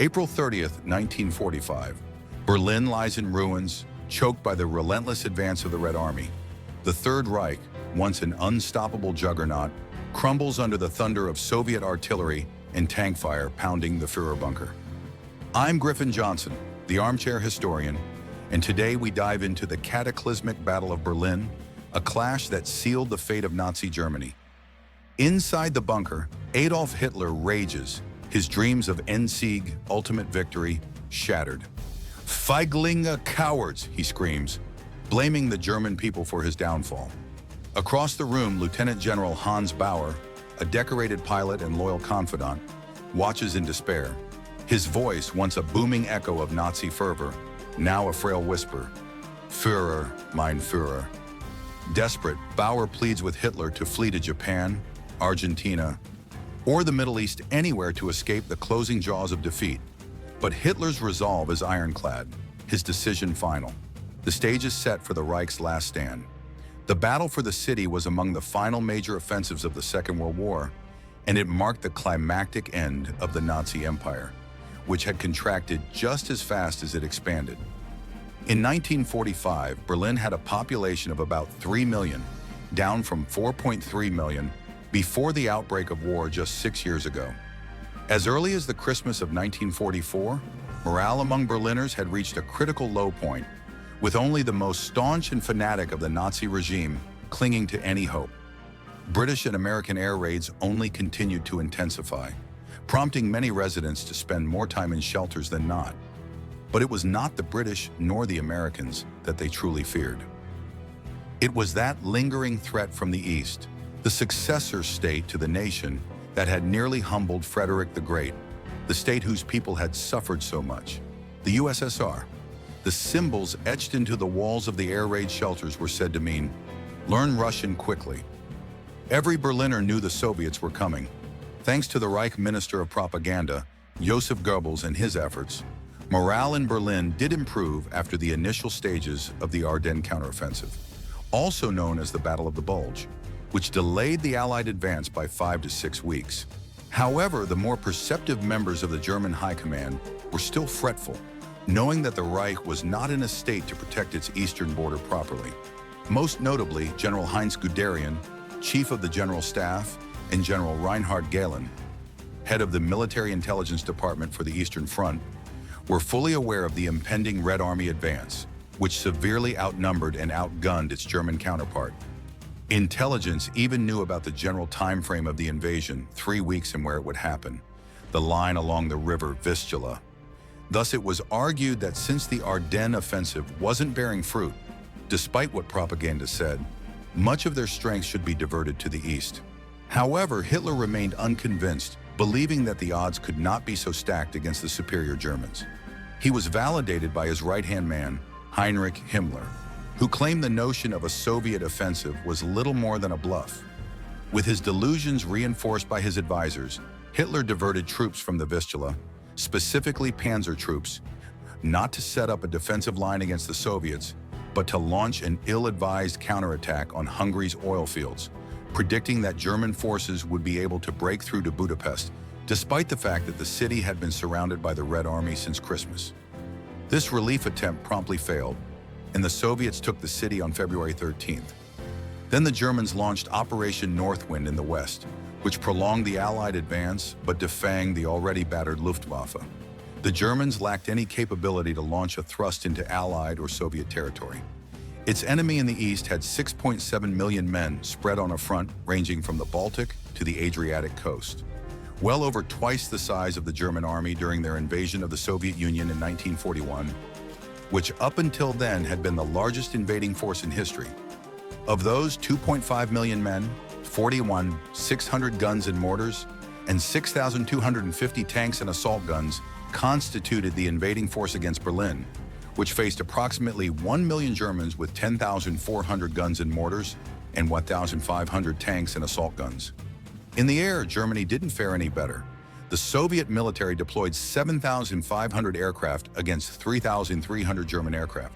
April 30th, 1945. Berlin lies in ruins, choked by the relentless advance of the Red Army. The Third Reich, once an unstoppable juggernaut, crumbles under the thunder of Soviet artillery and tank fire pounding the Führer bunker. I'm Griffin Johnson, the armchair historian, and today we dive into the cataclysmic Battle of Berlin, a clash that sealed the fate of Nazi Germany. Inside the bunker, Adolf Hitler rages, his dreams of Endsieg, ultimate victory, shattered. Feiglinge cowards, he screams, blaming the German people for his downfall. Across the room, Lieutenant General Hans Bauer, a decorated pilot and loyal confidant, watches in despair. His voice, once a booming echo of Nazi fervor, now a frail whisper, Führer, mein Führer. Desperate, Bauer pleads with Hitler to flee to Japan, Argentina, or the Middle East, anywhere to escape the closing jaws of defeat. But Hitler's resolve is ironclad, his decision final. The stage is set for the Reich's last stand. The battle for the city was among the final major offensives of the Second World War, and it marked the climactic end of the Nazi Empire, which had contracted just as fast as it expanded. In 1945, Berlin had a population of about 3 million, down from 4.3 million before the outbreak of war just 6 years ago. As early as the Christmas of 1944, morale among Berliners had reached a critical low point, with only the most staunch and fanatic of the Nazi regime clinging to any hope. British and American air raids only continued to intensify, prompting many residents to spend more time in shelters than not. But it was not the British nor the Americans that they truly feared. It was that lingering threat from the East, the successor state to the nation that had nearly humbled Frederick the Great, the state whose people had suffered so much, the USSR. The symbols etched into the walls of the air raid shelters were said to mean, "Learn Russian quickly." Every Berliner knew the Soviets were coming. Thanks to the Reich Minister of Propaganda, Joseph Goebbels, and his efforts, morale in Berlin did improve after the initial stages of the Ardennes counteroffensive, also known as the Battle of the Bulge, which delayed the Allied advance by 5 to 6 weeks. However, the more perceptive members of the German High Command were still fretful, knowing that the Reich was not in a state to protect its eastern border properly. Most notably, General Heinz Guderian, Chief of the General Staff, and General Reinhard Gehlen, head of the Military Intelligence Department for the Eastern Front, were fully aware of the impending Red Army advance, which severely outnumbered and outgunned its German counterpart. Intelligence even knew about the general time frame of the invasion, 3 weeks, and where it would happen, the line along the river Vistula. Thus, it was argued that since the Ardennes offensive wasn't bearing fruit, despite what propaganda said, much of their strength should be diverted to the east. However, Hitler remained unconvinced, believing that the odds could not be so stacked against the superior Germans. He was validated by his right-hand man, Heinrich Himmler, who claimed the notion of a Soviet offensive was little more than a bluff. With his delusions reinforced by his advisors, Hitler diverted troops from the Vistula, specifically panzer troops, not to set up a defensive line against the Soviets, but to launch an ill-advised counterattack on Hungary's oil fields, predicting that German forces would be able to break through to Budapest, despite the fact that the city had been surrounded by the Red Army since Christmas. This relief attempt promptly failed, and the Soviets took the city on February 13th. Then the Germans launched Operation Northwind in the west, which prolonged the Allied advance but defanged the already battered Luftwaffe. The Germans lacked any capability to launch a thrust into Allied or Soviet territory. Its enemy in the east had 6.7 million men spread on a front ranging from the Baltic to the Adriatic coast, well over twice the size of the German army during their invasion of the Soviet Union in 1941, which up until then had been the largest invading force in history. Of those 2.5 million men, 600 guns and mortars, and 6,250 tanks and assault guns constituted the invading force against Berlin, which faced approximately 1 million Germans with 10,400 guns and mortars and 1,500 tanks and assault guns. In the air, Germany didn't fare any better. The Soviet military deployed 7,500 aircraft against 3,300 German aircraft.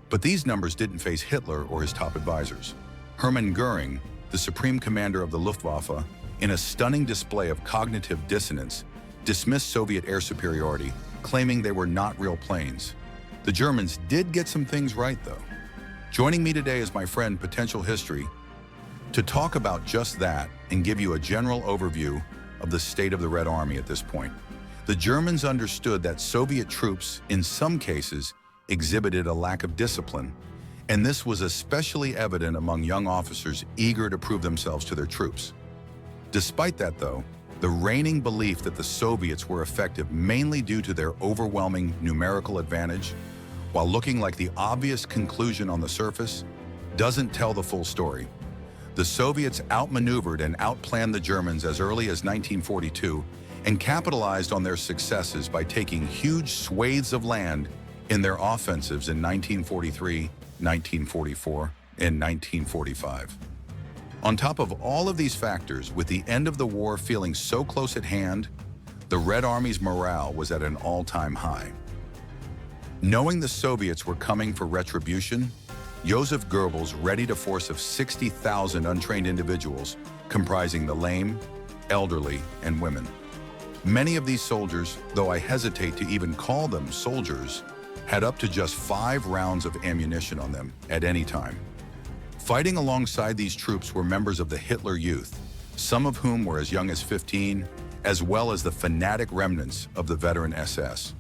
But these numbers didn't faze Hitler or his top advisors. Hermann Göring, the supreme commander of the Luftwaffe, in a stunning display of cognitive dissonance, dismissed Soviet air superiority, claiming they were not real planes. The Germans did get some things right, though. Joining me today is my friend Potential History to talk about just that and give you a general overview of the state of the Red Army at this point. The Germans understood that Soviet troops, in some cases, exhibited a lack of discipline, and this was especially evident among young officers eager to prove themselves to their troops. Despite that, though, the reigning belief that the Soviets were effective mainly due to their overwhelming numerical advantage, while looking like the obvious conclusion on the surface, doesn't tell the full story. The Soviets outmaneuvered and outplanned the Germans as early as 1942 and capitalized on their successes by taking huge swathes of land in their offensives in 1943, 1944, and 1945. On top of all of these factors, with the end of the war feeling so close at hand, the Red Army's morale was at an all-time high. Knowing the Soviets were coming for retribution, Joseph Goebbels readied a force of 60,000 untrained individuals, comprising the lame, elderly, and women. Many of these soldiers, though I hesitate to even call them soldiers, had up to just 5 rounds of ammunition on them at any time. Fighting alongside these troops were members of the Hitler Youth, some of whom were as young as 15, as well as the fanatic remnants of the veteran SS.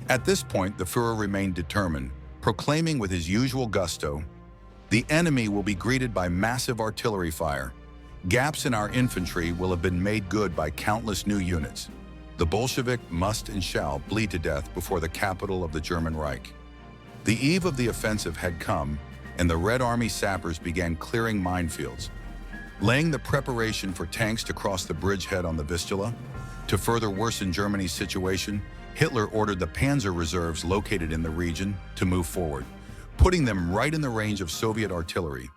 At this point, the Führer remained determined, proclaiming with his usual gusto, "The enemy will be greeted by massive artillery fire. Gaps in our infantry will have been made good by countless new units. The Bolshevik must and shall bleed to death before the capital of the German Reich." The eve of the offensive had come, and the Red Army sappers began clearing minefields, laying the preparation for tanks to cross the bridgehead on the Vistula. To further worsen Germany's situation, Hitler ordered the Panzer reserves located in the region to move forward, putting them right in the range of Soviet artillery.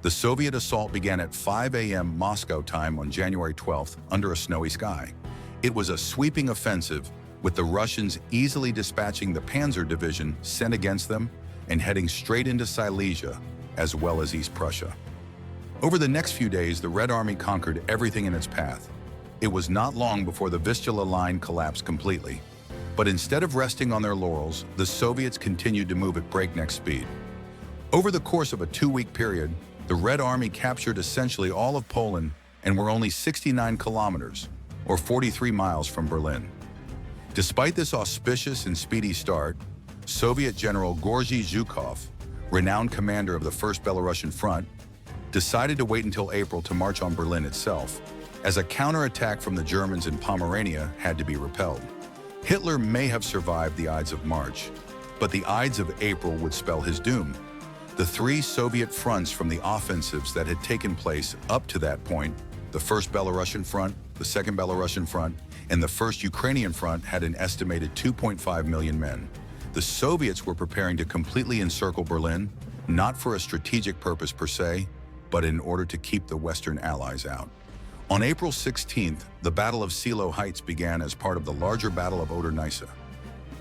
The Soviet assault began at 5 a.m. Moscow time on January 12th under a snowy sky. It was a sweeping offensive, with the Russians easily dispatching the Panzer Division sent against them and heading straight into Silesia, as well as East Prussia. Over the next few days, the Red Army conquered everything in its path. It was not long before the Vistula line collapsed completely. But instead of resting on their laurels, the Soviets continued to move at breakneck speed. Over the course of a 2-week period, the Red Army captured essentially all of Poland and were only 69 kilometers, or 43 miles from Berlin. Despite this auspicious and speedy start, Soviet General Georgy Zhukov, renowned commander of the First Belarusian Front, decided to wait until April to march on Berlin itself, as a counterattack from the Germans in Pomerania had to be repelled. Hitler may have survived the Ides of March, but the Ides of April would spell his doom. The 3 Soviet fronts from the offensives that had taken place up to that point, the First Belarusian Front, the Second Belarusian Front, and the First Ukrainian Front, had an estimated 2.5 million men. The Soviets were preparing to completely encircle Berlin, not for a strategic purpose per se, but in order to keep the Western Allies out. On April 16th, the Battle of Silo Heights began as part of the larger Battle of Oder-Neisse.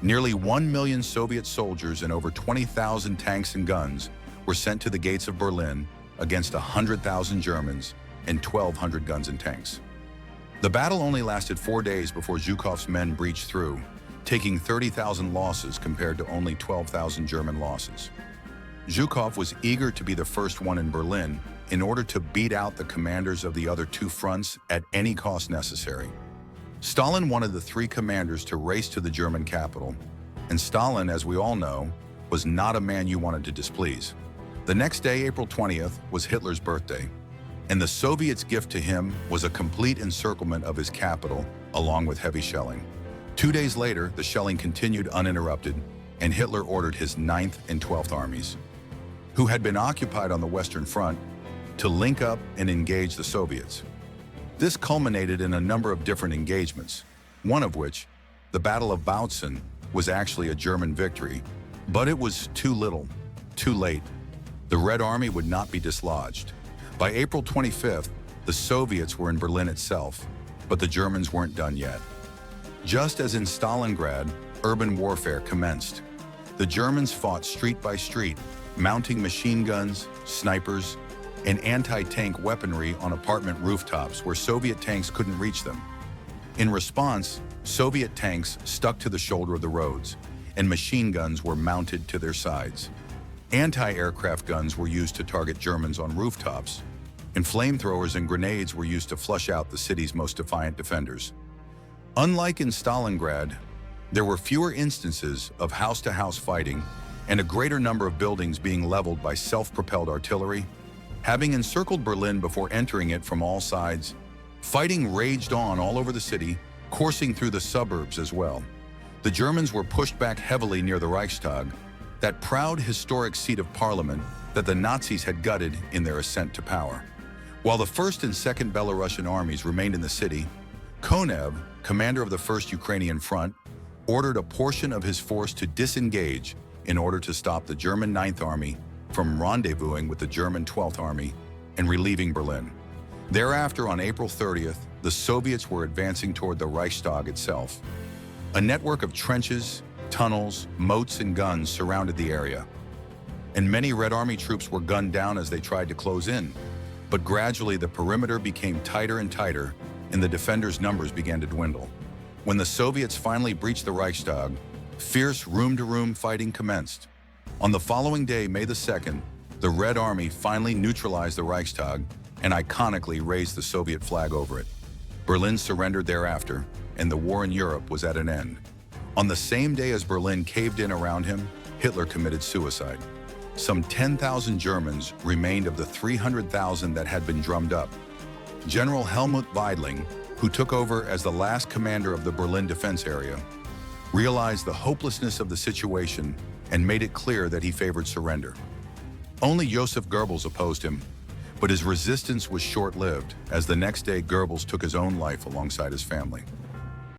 Nearly 1 million Soviet soldiers and over 20,000 tanks and guns were sent to the gates of Berlin against 100,000 Germans and 1,200 guns and tanks. The battle only lasted 4 days before Zhukov's men breached through, taking 30,000 losses compared to only 12,000 German losses. Zhukov was eager to be the first one in Berlin in order to beat out the commanders of the other 2 fronts at any cost necessary. Stalin wanted the 3 commanders to race to the German capital, and Stalin, as we all know, was not a man you wanted to displease. The next day, April 20th, was Hitler's birthday, and the Soviets' gift to him was a complete encirclement of his capital, along with heavy shelling. 2 days later, the shelling continued uninterrupted, and Hitler ordered his 9th and 12th armies, who had been occupied on the Western Front, to link up and engage the Soviets. This culminated in a number of different engagements, one of which, the Battle of Bautzen, was actually a German victory, but it was too little, too late. The Red Army would not be dislodged. By April 25th, the Soviets were in Berlin itself, but the Germans weren't done yet. Just as in Stalingrad, urban warfare commenced. The Germans fought street by street, mounting machine guns, snipers, and anti-tank weaponry on apartment rooftops where Soviet tanks couldn't reach them. In response, Soviet tanks stuck to the shoulder of the roads, and machine guns were mounted to their sides. Anti-aircraft guns were used to target Germans on rooftops, and flamethrowers and grenades were used to flush out the city's most defiant defenders. Unlike in Stalingrad, there were fewer instances of house-to-house fighting and a greater number of buildings being leveled by self-propelled artillery. Having encircled Berlin before entering it from all sides, fighting raged on all over the city, coursing through the suburbs as well. The Germans were pushed back heavily near the Reichstag, that proud historic seat of parliament that the Nazis had gutted in their ascent to power. While the 1st and 2nd Belarusian armies remained in the city, Konev, commander of the 1st Ukrainian Front, ordered a portion of his force to disengage in order to stop the German 9th Army from rendezvousing with the German 12th Army and relieving Berlin. Thereafter, on April 30th, the Soviets were advancing toward the Reichstag itself. A network of trenches, tunnels, moats, and guns surrounded the area, and many Red Army troops were gunned down as they tried to close in. But gradually the perimeter became tighter and tighter, and the defenders' numbers began to dwindle. When the Soviets finally breached the Reichstag, fierce room-to-room fighting commenced. On the following day, May the 2nd, the Red Army finally neutralized the Reichstag and iconically raised the Soviet flag over it. Berlin surrendered thereafter, and the war in Europe was at an end. On the same day as Berlin caved in around him, Hitler committed suicide. Some 10,000 Germans remained of the 300,000 that had been drummed up. General Helmut Weidling, who took over as the last commander of the Berlin defense area, realized the hopelessness of the situation and made it clear that he favored surrender. Only Joseph Goebbels opposed him, but his resistance was short-lived, as the next day Goebbels took his own life alongside his family.